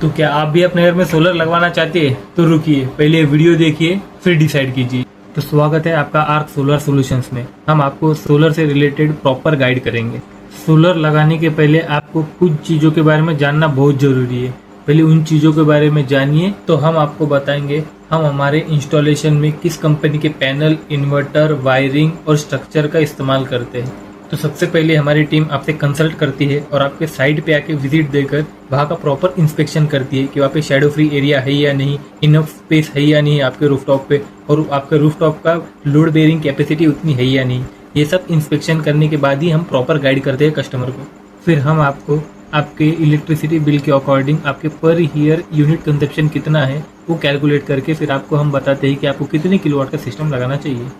तो क्या आप भी अपने घर में सोलर लगवाना चाहते हैं? तो रुकिए, पहले वीडियो देखिए फिर डिसाइड कीजिए। तो स्वागत है आपका आर्क सोलर सॉल्यूशंस में। हम आपको सोलर से रिलेटेड प्रॉपर गाइड करेंगे। सोलर लगाने के पहले आपको कुछ चीज़ों के बारे में जानना बहुत ज़रूरी है। पहले उन चीज़ों के बारे में जानिए, तो हम आपको बताएंगे हम हमारे इंस्टॉलेशन में किस कंपनी के पैनल, इन्वर्टर, वायरिंग और स्ट्रक्चर का इस्तेमाल करते हैं। तो सबसे पहले हमारी टीम आपसे कंसल्ट करती है और आपके साइट पे आके विजिट देकर वहाँ का प्रॉपर इंस्पेक्शन करती है कि वहाँ पे शैडो फ्री एरिया है या नहीं, इनफ स्पेस है या नहीं आपके रूफटॉप पे, और आपके रूफटॉप का लोड बेयरिंग कैपेसिटी उतनी है या नहीं। ये सब इंस्पेक्शन करने के बाद ही हम प्रॉपर गाइड करते हैं कस्टमर को। फिर हम आपको आपके इलेक्ट्रिसिटी बिल के अकॉर्डिंग आपके पर ईयर यूनिट कंजप्शन कितना है वो कैलकुलेट करके फिर आपको हम बताते हैं कि आपको कितने किलोवाट का सिस्टम लगाना चाहिए।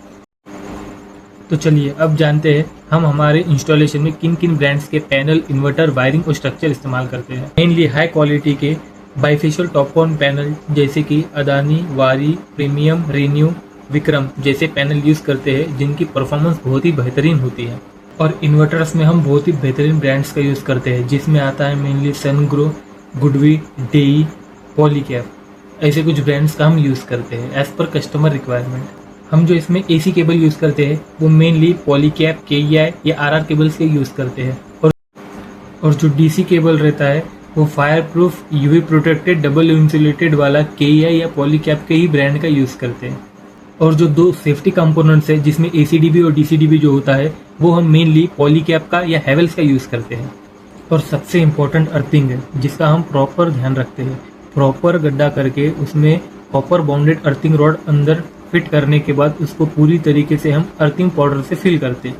तो चलिए अब जानते हैं हम हमारे इंस्टॉलेशन में किन किन ब्रांड्स के पैनल, इन्वर्टर, वायरिंग और स्ट्रक्चर इस्तेमाल करते हैं। मेनली हाई क्वालिटी के बाइफेशियल टॉप-ऑन पैनल जैसे कि अदानी, वारी, प्रीमियम, रेन्यू, विक्रम जैसे पैनल यूज़ करते हैं जिनकी परफॉर्मेंस बहुत ही बेहतरीन होती है। और इन्वर्टर्स में हम बहुत ही बेहतरीन ब्रांड्स का यूज़ करते हैं जिसमें आता है मेनली सनग्रो, गुडवी, डेई, पॉलीकैप, ऐसे कुछ ब्रांड्स का हम यूज़ करते हैं एज पर कस्टमर रिक्वायरमेंट। हम जो इसमें एसी केबल यूज़ करते हैं वो मेनली पॉलीकैप, केईआई या आरआर केबल्स के यूज़ करते हैं। और जो डीसी केबल रहता है वो fire proof, UV protected, double insulated वाला केईआई या पॉलीकैप के ही ब्रांड का यूज़ करते हैं। और जो दो सेफ्टी कंपोनेंट्स है जिसमें एसीडीबी और डीसीडीबी जो होता है वो हम मेनली पॉलीकैप का या हैवेल्स का यूज़ करते हैं। और सबसे इम्पोर्टेंट अर्थिंग है जिसका हम प्रॉपर ध्यान रखते हैं। प्रॉपर गड्ढा करके उसमें कॉपर बाउंडेड अर्थिंग रॉड अंदर फिट करने के बाद उसको पूरी तरीके से हम अर्थिंग पाउडर से फिल करते हैं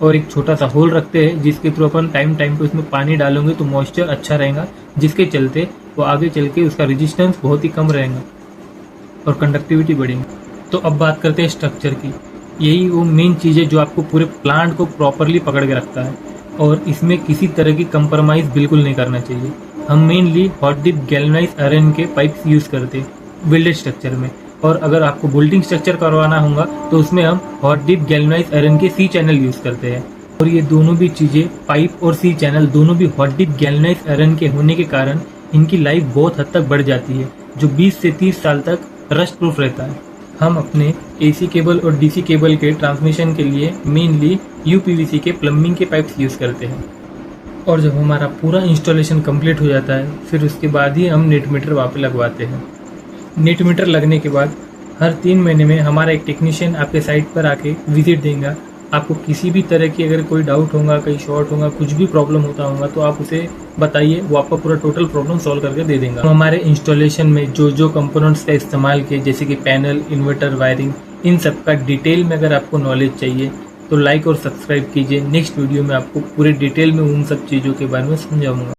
और एक छोटा सा होल रखते हैं जिसके थ्रू अपन टाइम पे उसमें पानी डालेंगे तो मॉइस्चर अच्छा रहेगा, जिसके चलते वो आगे चल के उसका रेजिस्टेंस बहुत ही कम रहेगा और कंडक्टिविटी बढ़ेगी। तो अब बात करते हैं स्ट्रक्चर की। यही वो मेन चीज़ है जो आपको पूरे प्लांट को प्रॉपरली पकड़ के रखता है और इसमें किसी तरह की कंप्रोमाइज़ बिल्कुल नहीं करना चाहिए। हम mainly hot dip galvanised iron के पाइप्स यूज़ करते हैं वेल्डेड स्ट्रक्चर में, और अगर आपको बोल्टिंग स्ट्रक्चर करवाना होगा तो उसमें हम हॉट डिप गैल्वनाइज्ड आयरन के सी चैनल यूज़ करते हैं। और ये दोनों भी चीज़ें, पाइप और सी चैनल दोनों भी हॉट डिप गैल्वनाइज्ड आयरन के होने के कारण इनकी लाइफ बहुत हद तक बढ़ जाती है, जो 20 से 30 साल तक रस्ट प्रूफ रहता है। हम अपने एसी केबल और डीसी केबल के ट्रांसमिशन के लिए मेनली यूपीवीसी के प्लम्बिंग के पाइप्स यूज़ करते हैं। और जब हमारा पूरा इंस्टॉलेशन कंप्लीट हो जाता है फिर उसके बाद ही हम नेट मीटर वहाँ पे लगवाते हैं। नेट मीटर लगने के बाद हर 3 महीने में हमारा एक टेक्नीशियन आपके साइट पर आके विजिट देगा। आपको किसी भी तरह की अगर कोई डाउट होगा, कहीं शॉर्ट होगा, कुछ भी प्रॉब्लम होता होगा तो आप उसे बताइए, वो आपका पूरा टोटल प्रॉब्लम सॉल्व करके दे देगा। तो हमारे इंस्टॉलेशन में जो जो कंपोनेंट्स का इस्तेमाल किए जैसे कि पैनल, इन्वर्टर, वायरिंग, इन सब का डिटेल में अगर आपको नॉलेज चाहिए तो लाइक और सब्सक्राइब कीजिए। नेक्स्ट वीडियो में आपको पूरे डिटेल में उन सब चीज़ों के बारे में समझाऊंगा।